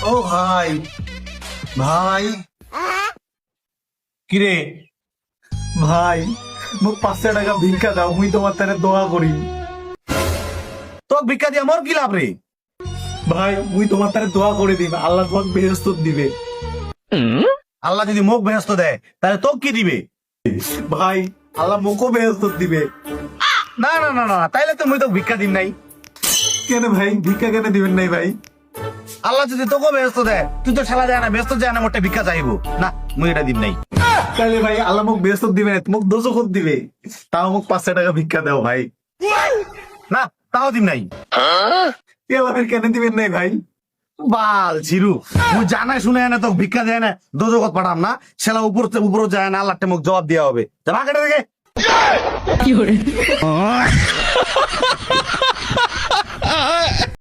ও ভাই, ভাই কিরে ভাই, মোক 500 টাকা ভিক্ষা দাও, মুই তোমার তারে দোয়া করি। তো ভিক্ষা দিয়ে আমার কি লাভ রে? ভাই মুই তোমার তারে দোয়া করে দিব, আল্লাহ তোমাকে বেহেশত দিবে। আল্লাহ যদি মুখ বেহেস্ত দেয় তাহলে তো কি দিবে? ভাই আল্লাহ মুখও বেহেশত দিবে। না না না না, তাইলে তো মুই তো ভিক্ষা দিন নাই। কেন ভাই ভিক্ষা কেন দিবেন নাই ভাই? আল্লাহ যদি তোকে ব্যস্ত দেয়, তুই তো ঠেলা যায় না, ব্যস্ত যায় না, মোটে ভিক্ষা চাইবো না, মুই এটা দিন নাই। তাহলে ভাই আল্লাহ মুখ বেহেশত দিবে না, মুখ দোজখত দিবে। তাও মুখ 500 টাকা ভিক্ষা দাও ভাই। না, তাও দিন নাই। এলামের কেন দিবেন নাই ভাই? বাল ছিরু, মুই জানাই শুনে না তো ভিক্ষা দেয় না, দোজখত পাঠাম না, ছেলা উপর যায় না, আল্লাহটা মুখ জবাব দেওয়া হবে। যা কেটে দেখে।